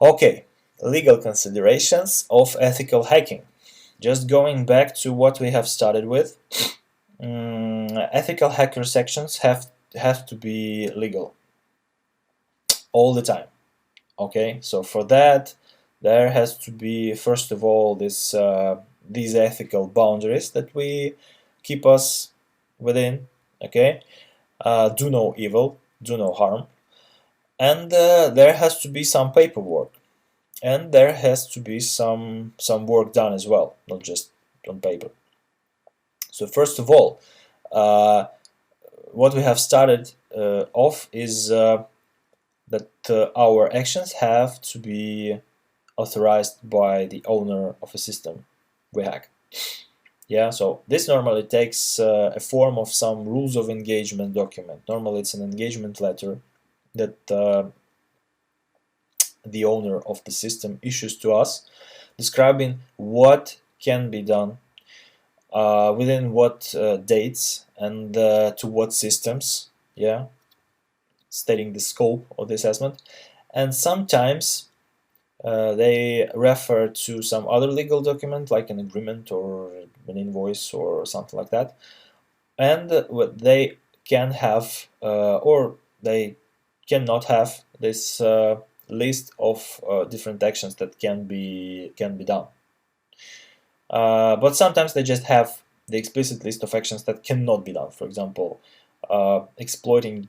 Okay, legal considerations of ethical hacking. Just going back to what we have started with, ethical hacker sections have to be legal all the time. Okay, so for that, there has to be first of all these ethical boundaries that we keep us within. Okay, do no evil, do no harm, and there has to be some paperwork, and there has to be some work done as well, not just on paper. So first of all, uh, what we have started off is that our actions have to be authorized by the owner of a system we hack. Yeah, so this normally takes a form of some rules of engagement document. Normally it's an engagement letter that the owner of the system issues to us, describing what can be done, within what dates, and to what systems, yeah, stating the scope of the assessment. And sometimes they refer to some other legal document like an agreement or an invoice or something like that, and what they can have or they cannot have this list of different actions that can be done. But sometimes they just have the explicit list of actions that cannot be done. For example, exploiting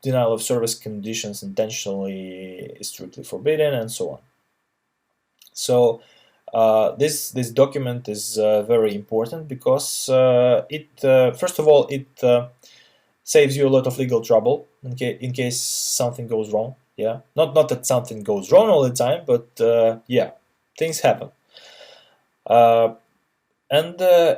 denial of service conditions intentionally is strictly forbidden, and so on. So this document is very important because it first of all it saves you a lot of legal trouble in case something goes wrong. Yeah, not that something goes wrong all the time, but yeah, things happen. Uh, and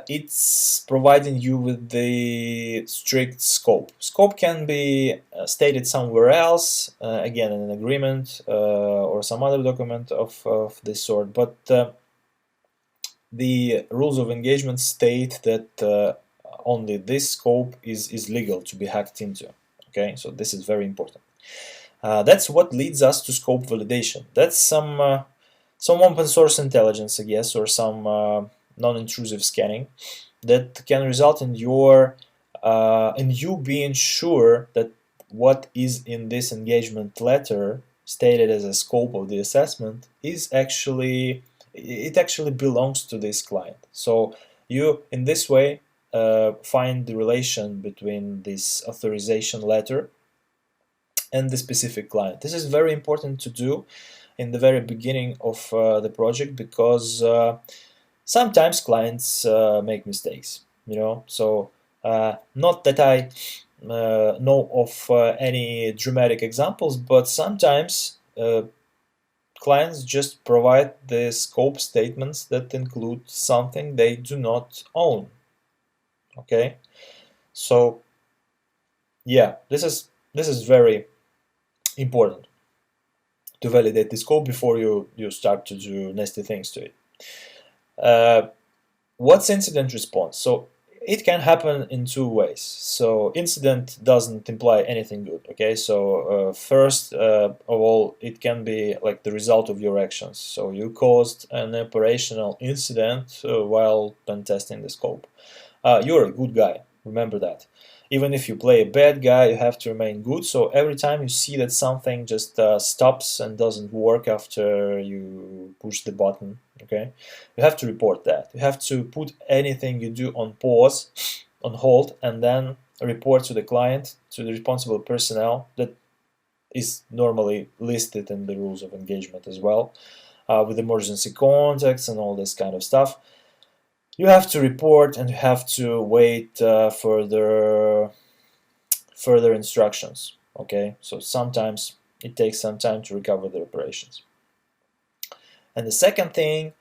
it's providing you with the strict scope. Scope can be stated somewhere else, again in an agreement or some other document of this sort, but the rules of engagement state that only this scope is legal to be hacked into. Okay, so this is very important. That's what leads us to scope validation. That's some open source intelligence, I guess, or some non-intrusive scanning that can result in you being sure that what is in this engagement letter stated as a scope of the assessment is actually it actually belongs to this client. So you in this way find the relation between this authorization letter and the specific client. This is very important to do in the very beginning of the project because sometimes clients make mistakes, so not that I know of any dramatic examples, but sometimes clients just provide the scope statements that include something they do not own. Okay, so yeah, this is very important to validate the scope before you start to do nasty things to it. Uh, what's incident response? So it can happen in two ways. So incident doesn't imply anything good. Okay, so first of all, it can be like the result of your actions. So you caused an operational incident while pen testing the scope. You're a good guy. Remember that. Even if you play a bad guy, you have to remain good. So every time you see that something just stops and doesn't work after you push the button, okay, you have to report that. You have to put anything you do on pause, on hold, and then report to the client, to the responsible personnel that is normally listed in the rules of engagement as well, with emergency contacts and all this kind of stuff. You have to report and you have to wait further instructions. Okay, so sometimes it takes some time to recover the operations. And the second thing,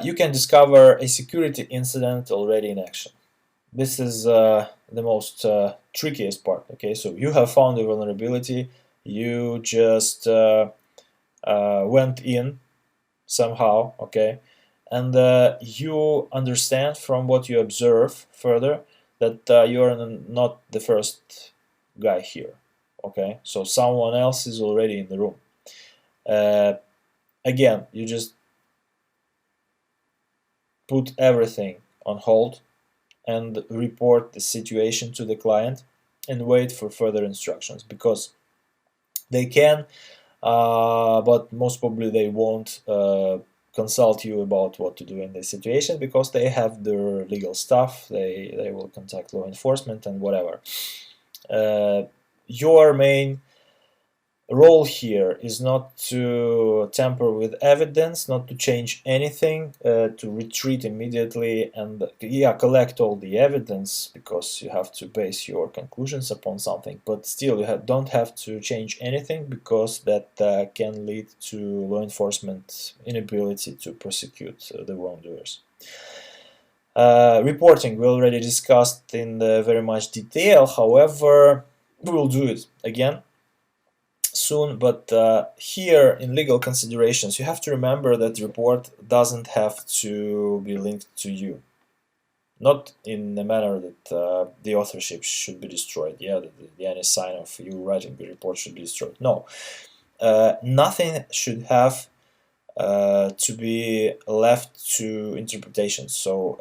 you can discover a security incident already in action. This is the most trickiest part. Okay, so you have found a vulnerability, you just went in somehow, okay, and you understand from what you observe further that you are not the first guy here. Okay, so someone else is already in the room. again, you just put everything on hold and report the situation to the client and wait for further instructions, because they can, but most probably they won't consult you about what to do in this situation, because they have their legal stuff. They will contact law enforcement and whatever. Your main role here is not to tamper with evidence, not to change anything, to retreat immediately and collect all the evidence, because you have to base your conclusions upon something, but still you don't have to change anything, because that can lead to law enforcement inability to prosecute the wrongdoers. Reporting we already discussed in very much detail, however, we will do it again soon, but here in legal considerations you have to remember that the report doesn't have to be linked to you, not in the manner that the authorship should be destroyed, any sign of you writing the report should be destroyed. No, nothing should have to be left to interpretation. So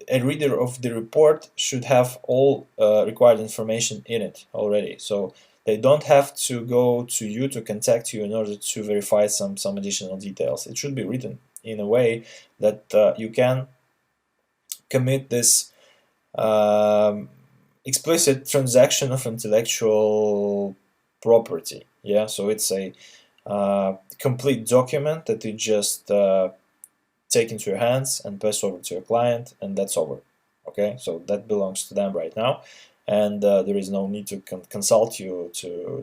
a reader of the report should have all required information in it already. So they don't have to go to you to contact you in order to verify some additional details. It should be written in a way that you can commit this explicit transaction of intellectual property. Yeah, so it's a complete document that you just take into your hands and pass over to your client, and that's over. Okay, so that belongs to them right now, and there is no need to consult you to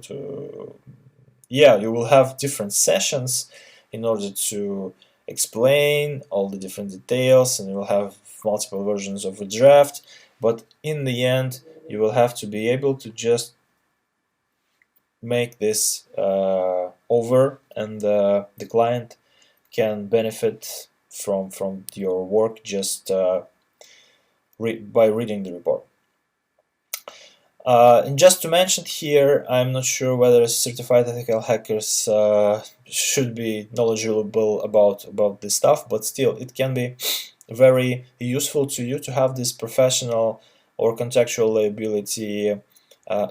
you will have different sessions in order to explain all the different details, and you will have multiple versions of a draft, but in the end you will have to be able to just make this over, and the client can benefit from your work just by reading the report. And just to mention here, I'm not sure whether certified ethical hackers should be knowledgeable about this stuff, but still it can be very useful to you to have this professional or contractual liability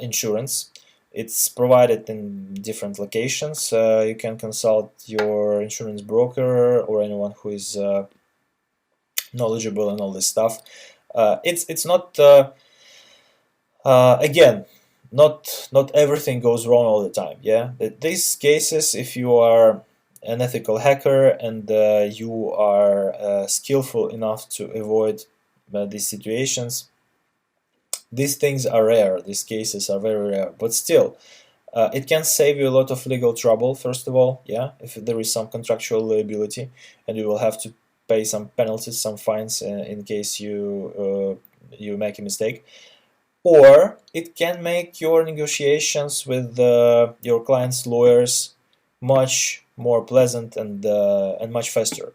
insurance. It's provided in different locations. You can consult your insurance broker or anyone who is knowledgeable in all this stuff. It's not again, not everything goes wrong all the time. Yeah, these cases, if you are an ethical hacker and you are skillful enough to avoid these situations, these things are rare. These cases are very rare, but still, it can save you a lot of legal trouble. First of all, yeah, if there is some contractual liability, and you will have to pay some penalties, some fines in case you make a mistake. Or it can make your negotiations with your client's lawyers much more pleasant and much faster.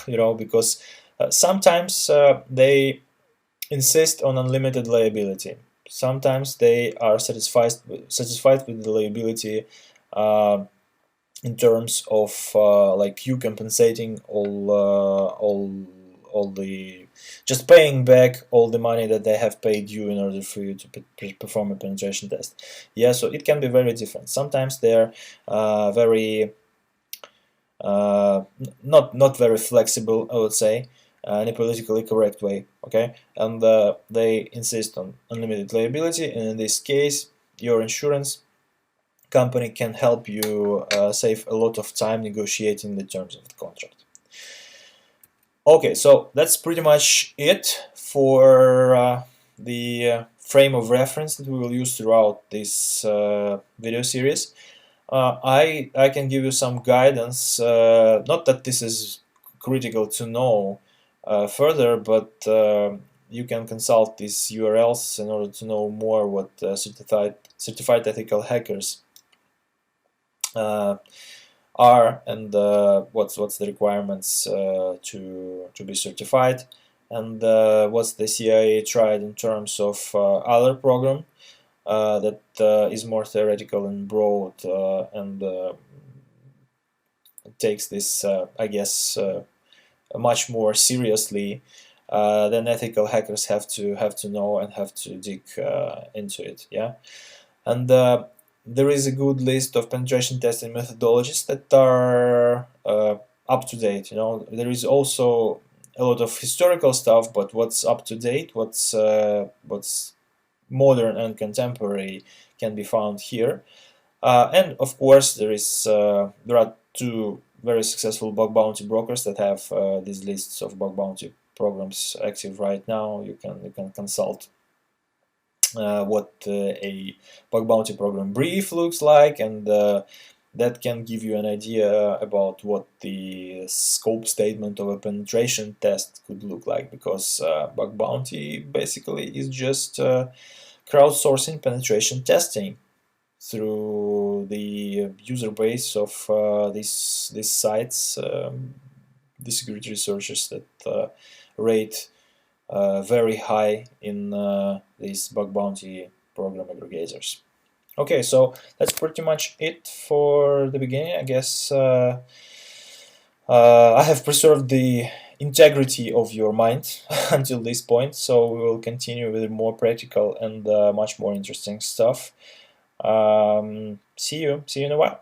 Because sometimes they insist on unlimited liability. Sometimes they are satisfied with the liability in terms of like you compensating all the just paying back all the money that they have paid you in order for you to perform a penetration test. Yeah, so it can be very different. Sometimes they're very not very flexible, I would say, in a politically correct way. Okay, and they insist on unlimited liability, and in this case, your insurance company can help you save a lot of time negotiating the terms of the contract. Okay, so that's pretty much it for the frame of reference that we will use throughout this video series. I can give you some guidance, not that this is critical to know further, but you can consult these URLs in order to know more what certified ethical hackers are, and what's the requirements to be certified, and what's the CIA tried in terms of other program that is more theoretical and broad and takes this, I guess, much more seriously, then ethical hackers have to know and have to dig into it. Yeah, and there is a good list of penetration testing methodologies that are up to date. There is also a lot of historical stuff, but what's up to date, what's modern and contemporary, can be found here. And of course, there are two very successful bug bounty brokers that have these lists of bug bounty programs active right now. You can consult what a bug bounty program brief looks like, and that can give you an idea about what the scope statement of a penetration test could look like, because bug bounty basically is just crowdsourcing penetration testing through the user base of these sites, the security researchers that rate very high in these bug bounty program aggregators. Okay, so that's pretty much it for the beginning. I guess I have preserved the integrity of your mind until this point, so we will continue with more practical and much more interesting stuff. See you in a while.